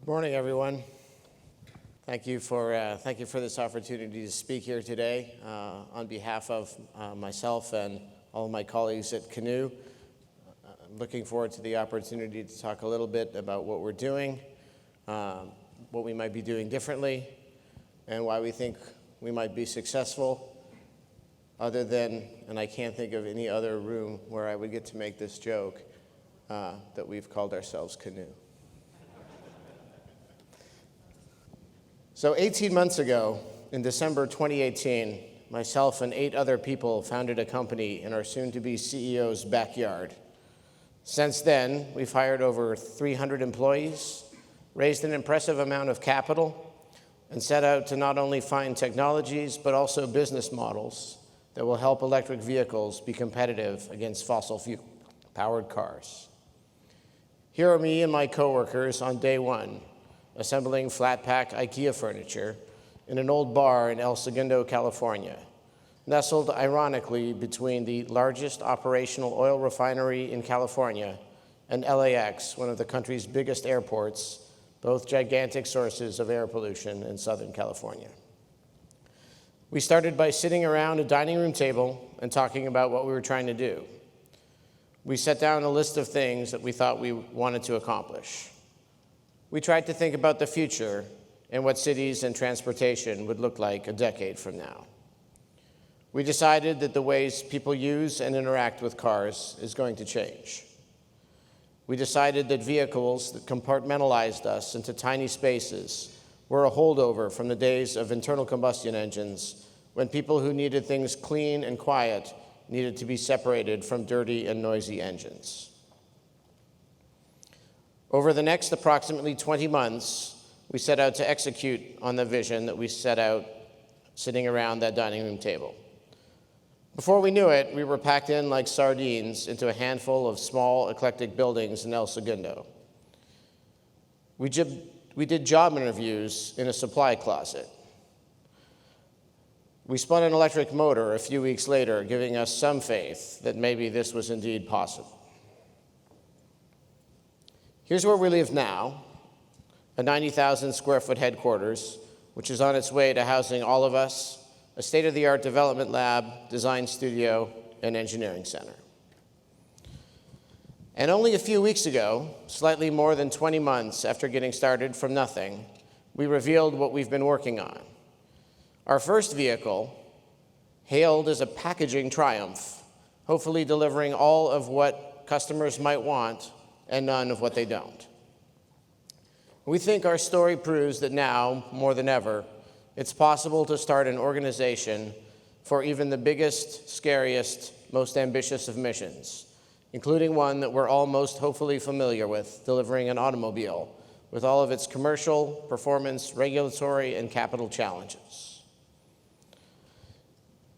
Good morning, everyone. Thank you for this opportunity to speak here today on behalf of myself and all of my colleagues at Canoe. I'm looking forward to the opportunity to talk a little bit about what we're doing, what we might be doing differently, and why we think we might be successful, other than, and I can't think of any other room where I would get to make this joke, that we've called ourselves Canoe. So 18 months ago, in December 2018, myself and 8 other people founded a company in our soon-to-be CEO's backyard. Since then, we've hired over 300 employees, raised an impressive amount of capital, and set out to not only find technologies, but also business models that will help electric vehicles be competitive against fossil fuel-powered cars. Here are me and my coworkers on day one, assembling flat-pack IKEA furniture in an old bar in El Segundo, California, nestled ironically between the largest operational oil refinery in California and LAX, one of the country's biggest airports, both gigantic sources of air pollution in Southern California. We started by sitting around a dining room table and talking about what we were trying to do. We set down a list of things that we thought we wanted to accomplish. We tried to think about the future and what cities and transportation would look like a decade from now. We decided that the ways people use and interact with cars is going to change. We decided that vehicles that compartmentalized us into tiny spaces were a holdover from the days of internal combustion engines, when people who needed things clean and quiet needed to be separated from dirty and noisy engines. Over the next approximately 20 months, we set out to execute on the vision that we set out sitting around that dining room table. Before we knew it, we were packed in like sardines into a handful of small, eclectic buildings in El Segundo. We did job interviews in a supply closet. We spun an electric motor a few weeks later, giving us some faith that maybe this was indeed possible. Here's where we live now, a 90,000 square foot headquarters, which is on its way to housing all of us, a state-of-the-art development lab, design studio, and engineering center. And only a few weeks ago, slightly more than 20 months after getting started from nothing, we revealed what we've been working on. Our first vehicle, hailed as a packaging triumph, hopefully delivering all of what customers might want and none of what they don't. We think our story proves that now, more than ever, it's possible to start an organization for even the biggest, scariest, most ambitious of missions, including one that we're all most hopefully familiar with, delivering an automobile with all of its commercial, performance, regulatory, and capital challenges.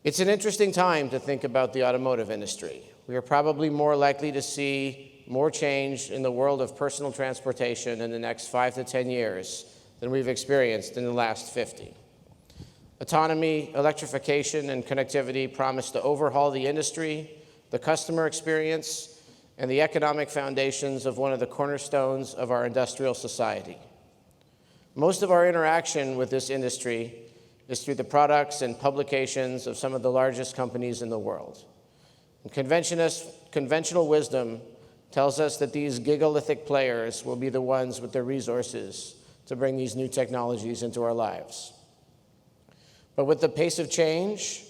It's an interesting time to think about the automotive industry. We are probably more likely to see more change in the world of personal transportation in the next 5 to 10 years than we've experienced in the last 50. Autonomy, electrification, and connectivity promise to overhaul the industry, the customer experience, and the economic foundations of one of the cornerstones of our industrial society. Most of our interaction with this industry is through the products and publications of some of the largest companies in the world. And conventional wisdom tells us that these gigalithic players will be the ones with the resources to bring these new technologies into our lives. But with the pace of change,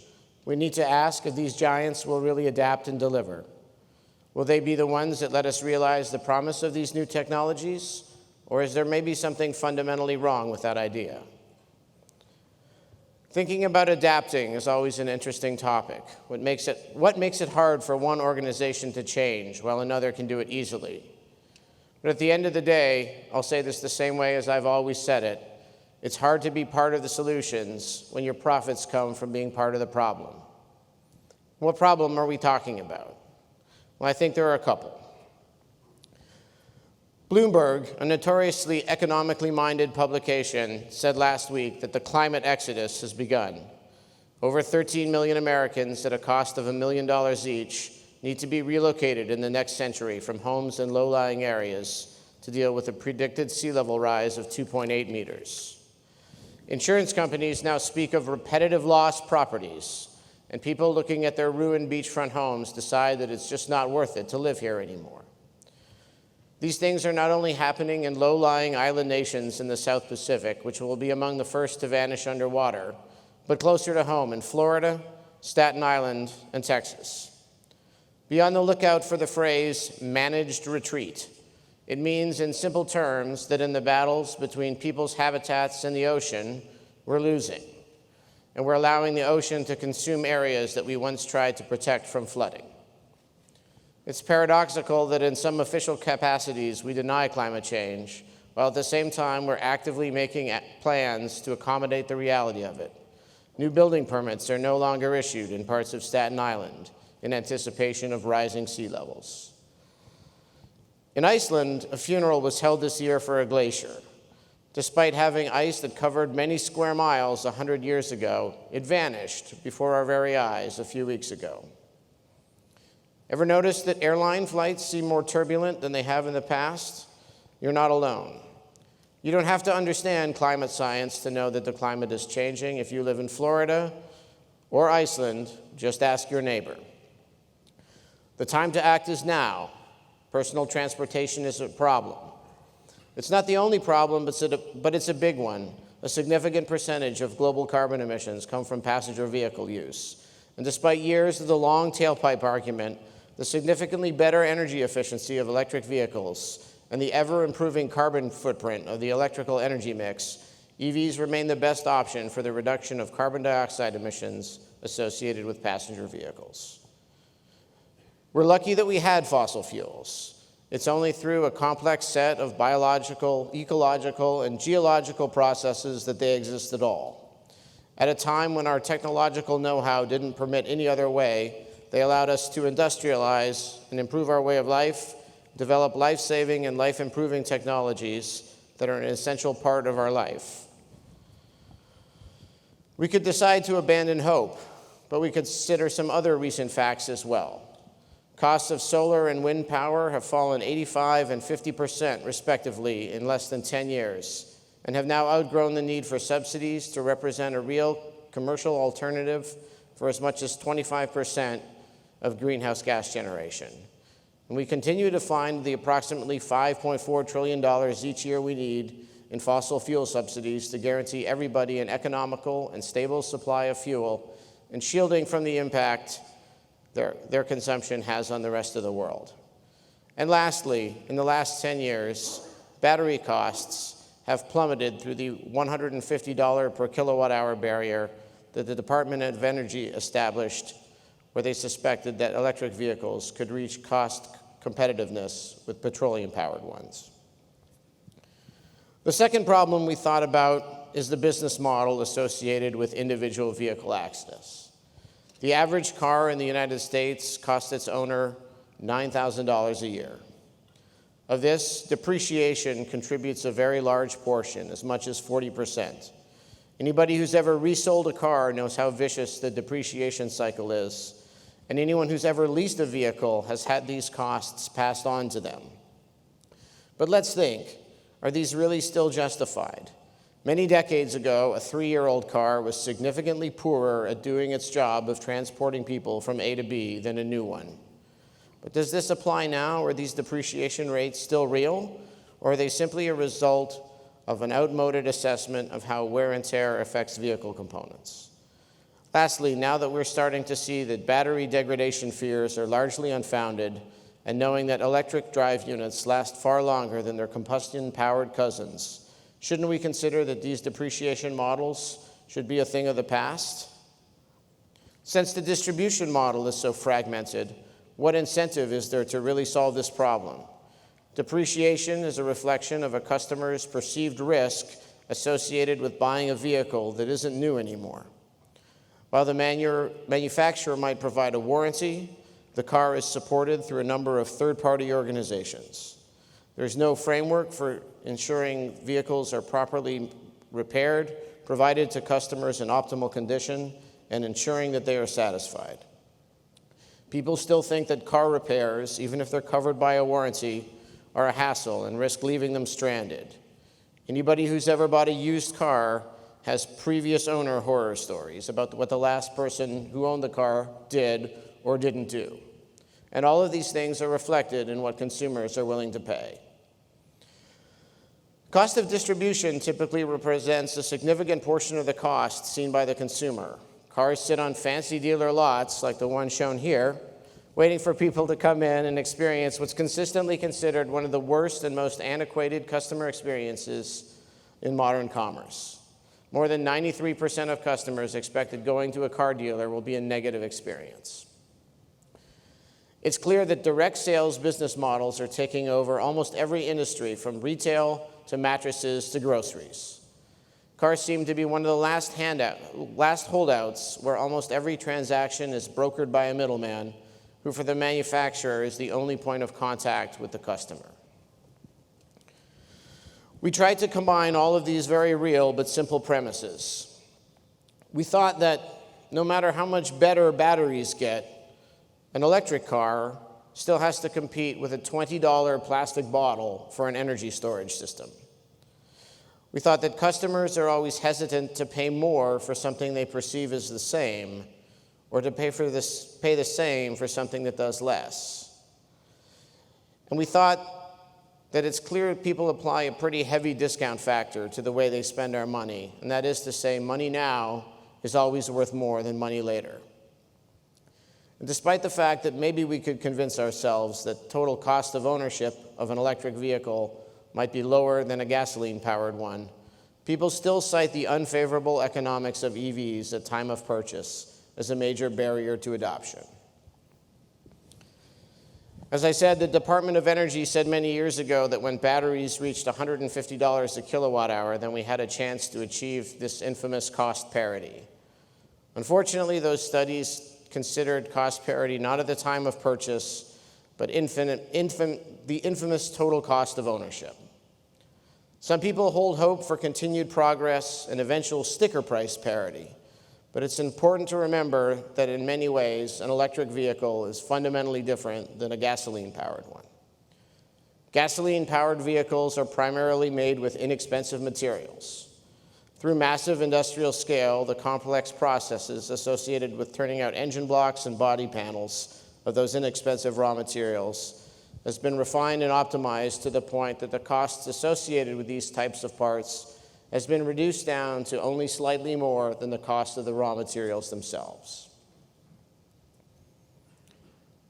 we need to ask if these giants will really adapt and deliver. Will they be the ones that let us realize the promise of these new technologies, or is there maybe something fundamentally wrong with that idea? Thinking about adapting is always an interesting topic. What makes it hard for one organization to change while another can do it easily? But at the end of the day, I'll say this the same way as I've always said it, it's hard to be part of the solutions when your profits come from being part of the problem. What problem are we talking about? Well, I think there are a couple. Bloomberg, a notoriously economically minded publication, said last week that the climate exodus has begun. Over 13 million Americans at a cost of $1 million each need to be relocated in the next century from homes in low-lying areas to deal with a predicted sea level rise of 2.8 meters. Insurance companies now speak of repetitive loss properties, and people looking at their ruined beachfront homes decide that it's just not worth it to live here anymore. These things are not only happening in low-lying island nations in the South Pacific, which will be among the first to vanish underwater, but closer to home in Florida, Staten Island, and Texas. Be on the lookout for the phrase managed retreat. It means, in simple terms, that in the battles between people's habitats and the ocean, we're losing. And we're allowing the ocean to consume areas that we once tried to protect from flooding. It's paradoxical that in some official capacities we deny climate change, while at the same time we're actively making plans to accommodate the reality of it. New building permits are no longer issued in parts of Staten Island in anticipation of rising sea levels. In Iceland, a funeral was held this year for a glacier. Despite having ice that covered many square miles 100 years ago, it vanished before our very eyes a few weeks ago. Ever notice that airline flights seem more turbulent than they have in the past? You're not alone. You don't have to understand climate science to know that the climate is changing. If you live in Florida or Iceland, just ask your neighbor. The time to act is now. Personal transportation is a problem. It's not the only problem, but it's a big one. A significant percentage of global carbon emissions come from passenger vehicle use. And despite years of the long tailpipe argument, the significantly better energy efficiency of electric vehicles and the ever-improving carbon footprint of the electrical energy mix, EVs remain the best option for the reduction of carbon dioxide emissions associated with passenger vehicles. We're lucky that we had fossil fuels. It's only through a complex set of biological, ecological, and geological processes that they exist at all. At a time when our technological know-how didn't permit any other way, they allowed us to industrialize and improve our way of life, develop life-saving and life-improving technologies that are an essential part of our life. We could decide to abandon hope, but we consider some other recent facts as well. Costs of solar and wind power have fallen 85% and 50% respectively in less than 10 years and have now outgrown the need for subsidies to represent a real commercial alternative for as much as 25% of greenhouse gas generation. And we continue to find the approximately $5.4 trillion each year we need in fossil fuel subsidies to guarantee everybody an economical and stable supply of fuel and shielding from the impact their consumption has on the rest of the world. And lastly, in the last 10 years, battery costs have plummeted through the $150 per kilowatt hour barrier that the Department of Energy established, where they suspected that electric vehicles could reach cost competitiveness with petroleum-powered ones. The second problem we thought about is the business model associated with individual vehicle access. The average car in the United States costs its owner $9,000 a year. Of this, depreciation contributes a very large portion, as much as 40%. Anybody who's ever resold a car knows how vicious the depreciation cycle is, and anyone who's ever leased a vehicle has had these costs passed on to them. But let's think, are these really still justified? Many decades ago, a 3-year-old car was significantly poorer at doing its job of transporting people from A to B than a new one. But does this apply now? Are these depreciation rates still real? Or are they simply a result of an outmoded assessment of how wear and tear affects vehicle components? Lastly, now that we're starting to see that battery degradation fears are largely unfounded, and knowing that electric drive units last far longer than their combustion-powered cousins, shouldn't we consider that these depreciation models should be a thing of the past? Since the distribution model is so fragmented, what incentive is there to really solve this problem? Depreciation is a reflection of a customer's perceived risk associated with buying a vehicle that isn't new anymore. While the manufacturer might provide a warranty, the car is supported through a number of third-party organizations. There's no framework for ensuring vehicles are properly repaired, provided to customers in optimal condition, and ensuring that they are satisfied. People still think that car repairs, even if they're covered by a warranty, are a hassle and risk leaving them stranded. Anybody who's ever bought a used car has previous owner horror stories about what the last person who owned the car did or didn't do. And all of these things are reflected in what consumers are willing to pay. Cost of distribution typically represents a significant portion of the cost seen by the consumer. Cars sit on fancy dealer lots, like the one shown here, waiting for people to come in and experience what's consistently considered one of the worst and most antiquated customer experiences in modern commerce. More than 93% of customers expect that going to a car dealer will be a negative experience. It's clear that direct sales business models are taking over almost every industry, from retail to mattresses to groceries. Cars seem to be one of the last holdouts where almost every transaction is brokered by a middleman who, for the manufacturer, is the only point of contact with the customer. We tried to combine all of these very real but simple premises. We thought that no matter how much better batteries get, an electric car still has to compete with a $20 plastic bottle for an energy storage system. We thought that customers are always hesitant to pay more for something they perceive as the same, or to pay the same for something that does less. And we thought that it's clear people apply a pretty heavy discount factor to the way they spend our money, and that is to say, money now is always worth more than money later. And despite the fact that maybe we could convince ourselves that total cost of ownership of an electric vehicle might be lower than a gasoline-powered one, people still cite the unfavorable economics of EVs at time of purchase as a major barrier to adoption. As I said, the Department of Energy said many years ago that when batteries reached $150 a kilowatt hour, then we had a chance to achieve this infamous cost parity. Unfortunately, those studies considered cost parity not at the time of purchase, but the infamous total cost of ownership. Some people hold hope for continued progress and eventual sticker price parity, but it's important to remember that in many ways, an electric vehicle is fundamentally different than a gasoline-powered one. Gasoline-powered vehicles are primarily made with inexpensive materials. Through massive industrial scale, the complex processes associated with turning out engine blocks and body panels of those inexpensive raw materials has been refined and optimized to the point that the costs associated with these types of parts has been reduced down to only slightly more than the cost of the raw materials themselves.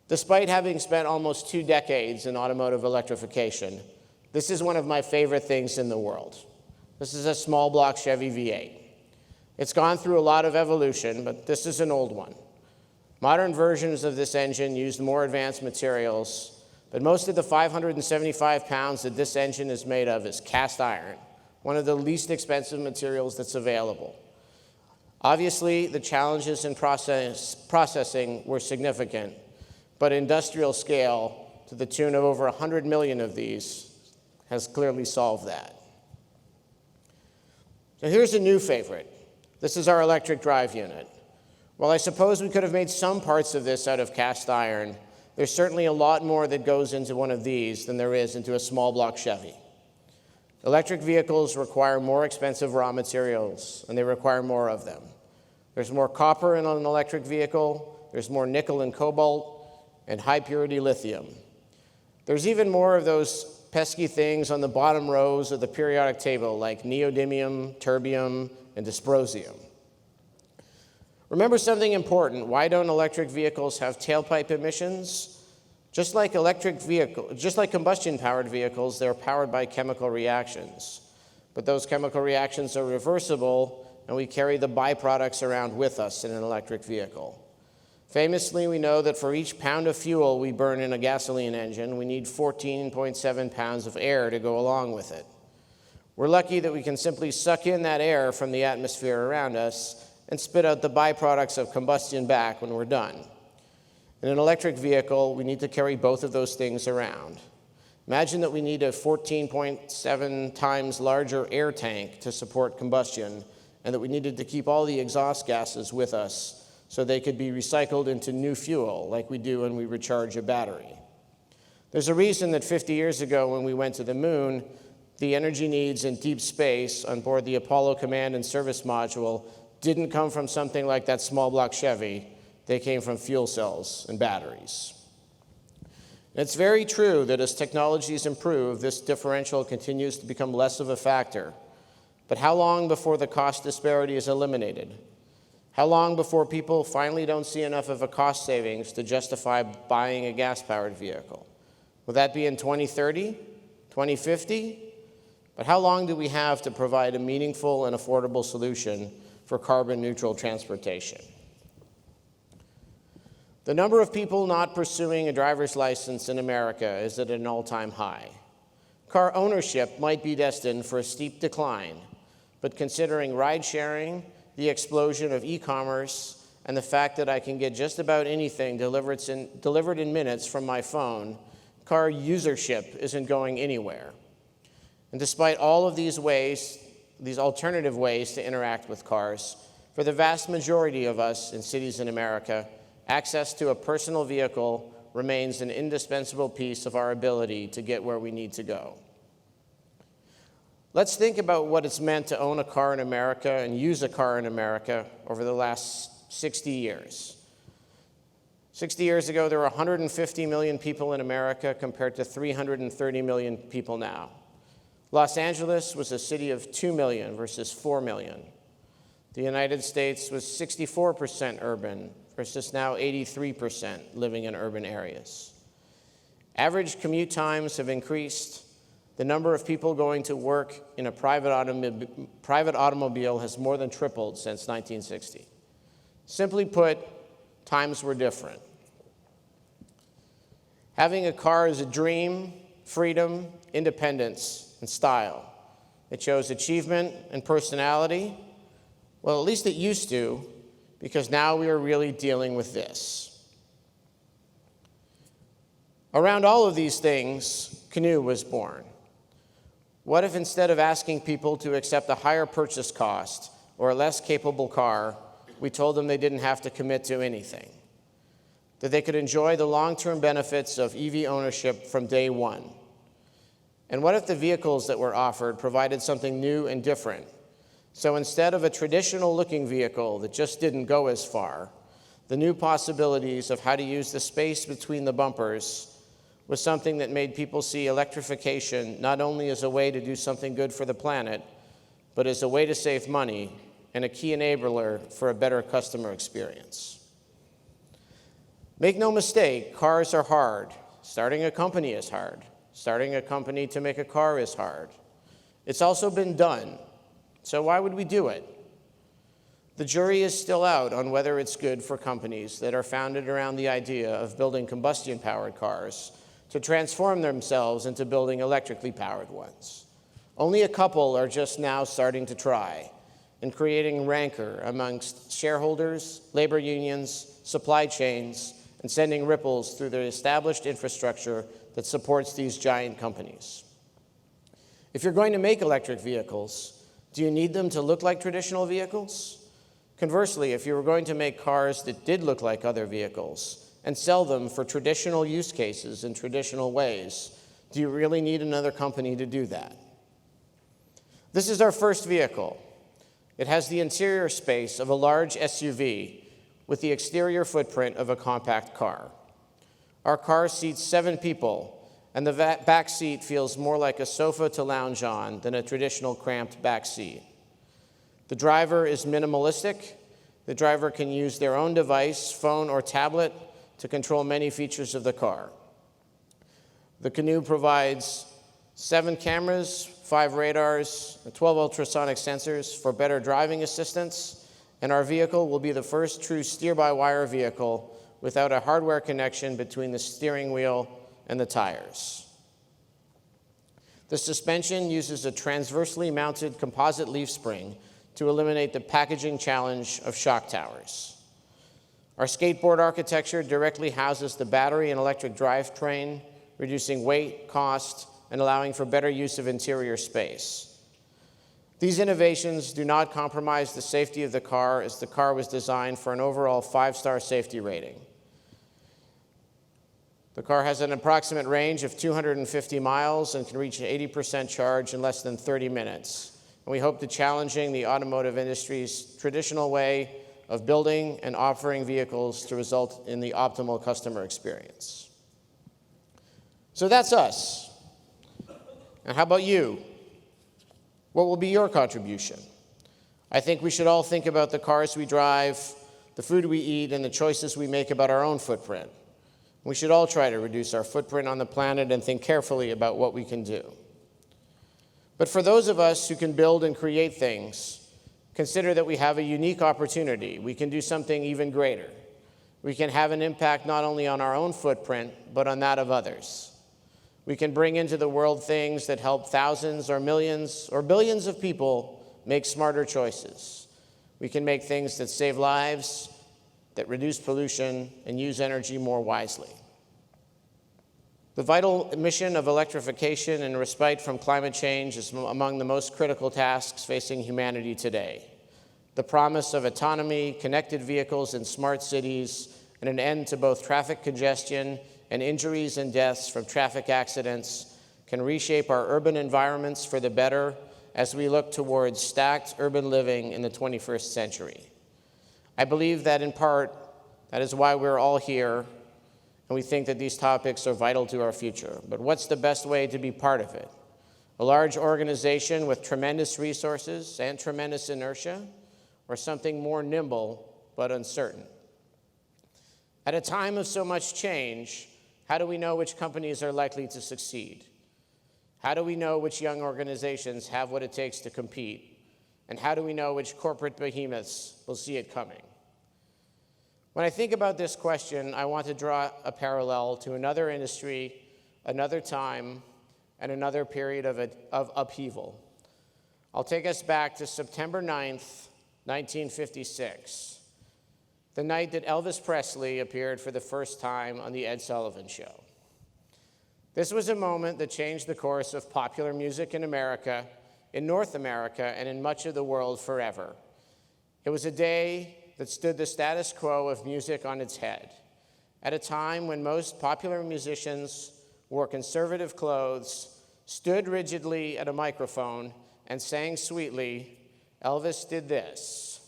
Despite having spent almost 2 decades in automotive electrification, this is one of my favorite things in the world. This is a small block Chevy V8. It's gone through a lot of evolution, but this is an old one. Modern versions of this engine used more advanced materials, but most of the 575 pounds that this engine is made of is cast iron, one of the least expensive materials that's available. Obviously, the challenges in processing were significant, but industrial scale, to the tune of over 100 million of these, has clearly solved that. So here's a new favorite. This is our electric drive unit. While I suppose we could have made some parts of this out of cast iron, there's certainly a lot more that goes into one of these than there is into a small block Chevy. Electric vehicles require more expensive raw materials, and they require more of them. There's more copper in an electric vehicle, there's more nickel and cobalt, and high-purity lithium. There's even more of those pesky things on the bottom rows of the periodic table, like neodymium, terbium, and dysprosium. Remember something important. Why don't electric vehicles have tailpipe emissions? Just like combustion-powered vehicles, they're powered by chemical reactions. But those chemical reactions are reversible, and we carry the byproducts around with us in an electric vehicle. Famously, we know that for each pound of fuel we burn in a gasoline engine, we need 14.7 pounds of air to go along with it. We're lucky that we can simply suck in that air from the atmosphere around us and spit out the byproducts of combustion back when we're done. In an electric vehicle, we need to carry both of those things around. Imagine that we need a 14.7 times larger air tank to support combustion, and that we needed to keep all the exhaust gases with us so they could be recycled into new fuel like we do when we recharge a battery. There's a reason that 50 years ago when we went to the moon, the energy needs in deep space on board the Apollo Command and Service Module didn't come from something like that small block Chevy. They came from fuel cells and batteries. And it's very true that as technologies improve, this differential continues to become less of a factor. But how long before the cost disparity is eliminated? How long before people finally don't see enough of a cost savings to justify buying a gas-powered vehicle? Will that be in 2030, 2050? But how long do we have to provide a meaningful and affordable solution for carbon-neutral transportation? The number of people not pursuing a driver's license in America is at an all-time high. Car ownership might be destined for a steep decline, but considering ride-sharing, the explosion of e-commerce, and the fact that I can get just about anything delivered in minutes from my phone, car usership isn't going anywhere. And despite all of these ways, these alternative ways to interact with cars, for the vast majority of us in cities in America, access to a personal vehicle remains an indispensable piece of our ability to get where we need to go. Let's think about what it's meant to own a car in America and use a car in America over the last 60 years. 60 years ago, there were 150 million people in America compared to 330 million people now. Los Angeles was a city of 2 million versus 4 million. The United States was 64% urban versus now 83% living in urban areas. Average commute times have increased. The number of people going to work in a private automobile has more than tripled since 1960. Simply put, times were different. Having a car is a dream, freedom, independence, and style. It shows achievement and personality. Well, at least it used to, because now we are really dealing with this. Around all of these things, Canoo was born. What if instead of asking people to accept a higher purchase cost or a less capable car, we told them they didn't have to commit to anything? That they could enjoy the long-term benefits of EV ownership from day one? And what if the vehicles that were offered provided something new and different? So instead of a traditional-looking vehicle that just didn't go as far, the new possibilities of how to use the space between the bumpers was something that made people see electrification not only as a way to do something good for the planet, but as a way to save money and a key enabler for a better customer experience. Make no mistake, cars are hard. Starting a company is hard. Starting a company to make a car is hard. It's also been done. So why would we do it? The jury is still out on whether it's good for companies that are founded around the idea of building combustion-powered cars to transform themselves into building electrically powered ones. Only a couple are just now starting to try and creating rancor amongst shareholders, labor unions, supply chains, and sending ripples through the established infrastructure that supports these giant companies. If you're going to make electric vehicles, do you need them to look like traditional vehicles? Conversely, if you were going to make cars that did look like other vehicles and sell them for traditional use cases in traditional ways, do you really need another company to do that? This is our first vehicle. It has the interior space of a large SUV with the exterior footprint of a compact car. Our car seats 7 people, and the back seat feels more like a sofa to lounge on than a traditional cramped back seat. The driver is minimalistic. The driver can use their own device, phone or tablet, to control many features of the car. The Canoo provides 7 cameras, 5 radars, and 12 ultrasonic sensors for better driving assistance, and our vehicle will be the first true steer-by-wire vehicle without a hardware connection between the steering wheel and the tires. The suspension uses a transversely mounted composite leaf spring to eliminate the packaging challenge of shock towers. Our skateboard architecture directly houses the battery and electric drivetrain, reducing weight, cost, and allowing for better use of interior space. These innovations do not compromise the safety of the car, as the car was designed for an overall 5-star safety rating. The car has an approximate range of 250 miles and can reach an 80% charge in less than 30 minutes. And we hope to challenging the automotive industry's traditional way of building and offering vehicles to result in the optimal customer experience. So that's us. And how about you? What will be your contribution? I think we should all think about the cars we drive, the food we eat, and the choices we make about our own footprint. We should all try to reduce our footprint on the planet and think carefully about what we can do. But for those of us who can build and create things, consider that we have a unique opportunity. We can do something even greater. We can have an impact not only on our own footprint, but on that of others. We can bring into the world things that help thousands or millions or billions of people make smarter choices. We can make things that save lives, that reduce pollution, and use energy more wisely. The vital mission of electrification and respite from climate change is among the most critical tasks facing humanity today. The promise of autonomy, connected vehicles in smart cities, and an end to both traffic congestion and injuries and deaths from traffic accidents can reshape our urban environments for the better as we look towards stacked urban living in the 21st century. I believe that in part, that is why we're all here, and we think that these topics are vital to our future. But what's the best way to be part of it? A large organization with tremendous resources and tremendous inertia, or something more nimble but uncertain? At a time of so much change, how do we know which companies are likely to succeed? How do we know which young organizations have what it takes to compete? And how do we know which corporate behemoths will see it coming? When I think about this question, I want to draw a parallel to another industry, another time, and another period of upheaval. I'll take us back to September 9th, 1956, the night that Elvis Presley appeared for the first time on The Ed Sullivan Show. This was a moment that changed the course of popular music in America, in North America, and in much of the world forever. It was a day that stood the status quo of music on its head. At a time when most popular musicians wore conservative clothes, stood rigidly at a microphone, and sang sweetly, Elvis did this.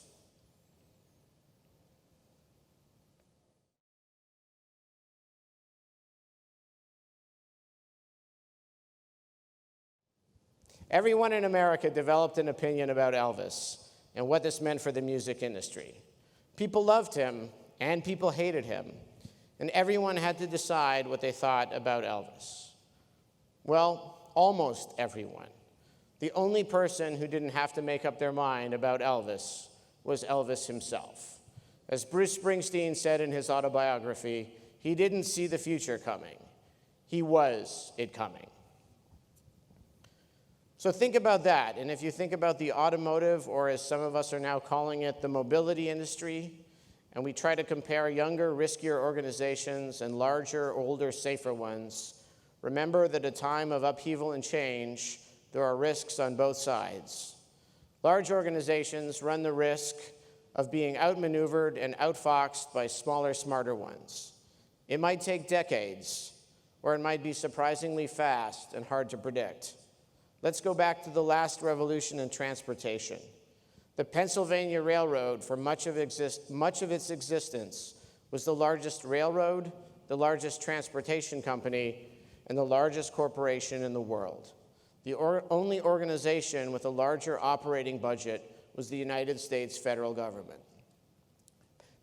Everyone in America developed an opinion about Elvis and what this meant for the music industry. People loved him and people hated him, and everyone had to decide what they thought about Elvis. Well, almost everyone. The only person who didn't have to make up their mind about Elvis was Elvis himself. As Bruce Springsteen said in his autobiography, he didn't see the future coming. He was it coming. So think about that, and if you think about the automotive, or as some of us are now calling it, the mobility industry, and we try to compare younger, riskier organizations and larger, older, safer ones, remember that at a time of upheaval and change, there are risks on both sides. Large organizations run the risk of being outmaneuvered and outfoxed by smaller, smarter ones. It might take decades, or it might be surprisingly fast and hard to predict. Let's go back to the last revolution in transportation. The Pennsylvania Railroad, for much of its existence, was the largest railroad, the largest transportation company, and the largest corporation in the world. The only organization with a larger operating budget was the United States federal government.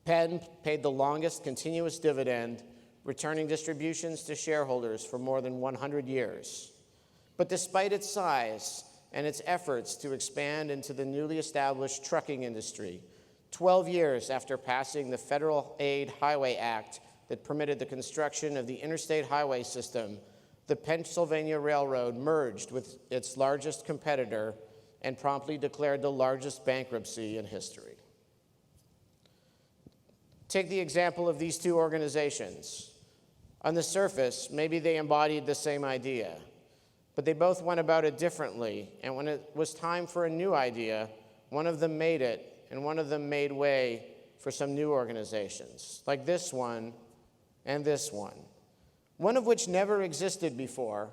Penn paid the longest continuous dividend, returning distributions to shareholders for more than 100 years. But despite its size and its efforts to expand into the newly established trucking industry, 12 years after passing the Federal Aid Highway Act that permitted the construction of the interstate highway system, the Pennsylvania Railroad merged with its largest competitor and promptly declared the largest bankruptcy in history. Take the example of these two organizations. On the surface, maybe they embodied the same idea, but they both went about it differently, and when it was time for a new idea, one of them made it, and one of them made way for some new organizations, like this one and this one. one of which never existed before,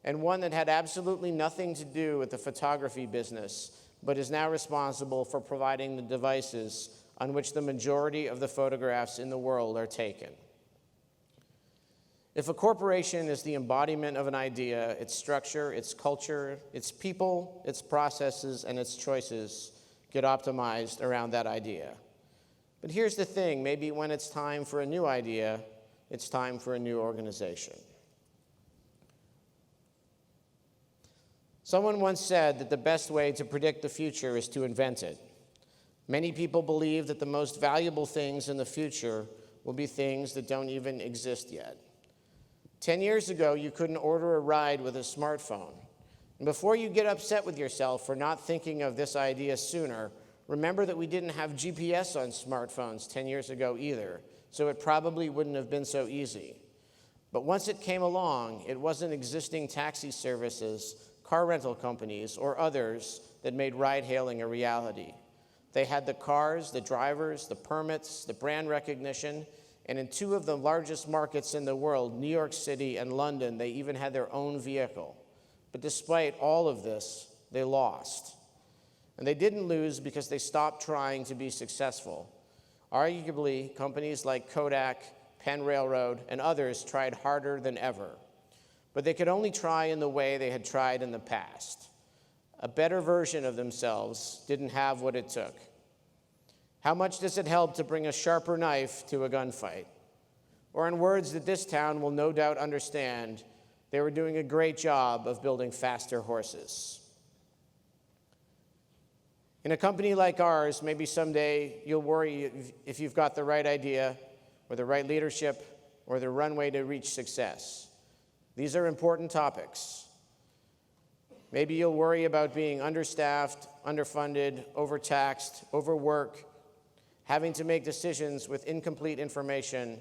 and one that had absolutely nothing to do with the photography business, but is now responsible for providing the devices on which the majority of the photographs in the world are taken. If a corporation is the embodiment of an idea, its structure, its culture, its people, its processes, and its choices get optimized around that idea. But here's the thing, maybe when it's time for a new idea, it's time for a new organization. Someone once said that the best way to predict the future is to invent it. Many people believe that the most valuable things in the future will be things that don't even exist yet. 10 years ago, you couldn't order a ride with a smartphone. And before you get upset with yourself for not thinking of this idea sooner, remember that we didn't have GPS on smartphones 10 years ago either, so it probably wouldn't have been so easy. But once it came along, it wasn't existing taxi services, car rental companies, or others that made ride-hailing a reality. They had the cars, the drivers, the permits, the brand recognition, and in two of the largest markets in the world, New York City and London, they even had their own vehicle. But despite all of this, they lost. And they didn't lose because they stopped trying to be successful. Arguably, companies like Kodak, Penn Railroad, and others tried harder than ever. But they could only try in the way they had tried in the past. A better version of themselves didn't have what it took. How much does it help to bring a sharper knife to a gunfight? Or in words that this town will no doubt understand, they were doing a great job of building faster horses. In a company like ours, maybe someday you'll worry if you've got the right idea, or the right leadership, or the runway to reach success. These are important topics. Maybe you'll worry about being understaffed, underfunded, overtaxed, overworked, having to make decisions with incomplete information,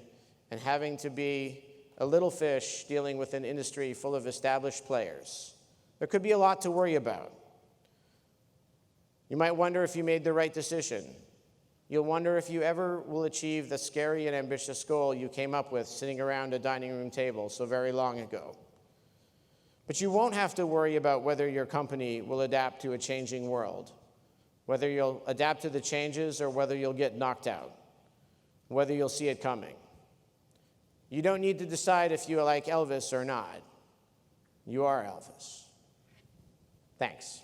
and having to be a little fish dealing with an industry full of established players. There could be a lot to worry about. You might wonder if you made the right decision. You'll wonder if you ever will achieve the scary and ambitious goal you came up with sitting around a dining room table so very long ago. But you won't have to worry about whether your company will adapt to a changing world, whether you'll adapt to the changes or whether you'll get knocked out, whether you'll see it coming. You don't need to decide if you are like Elvis or not. You are Elvis. Thanks.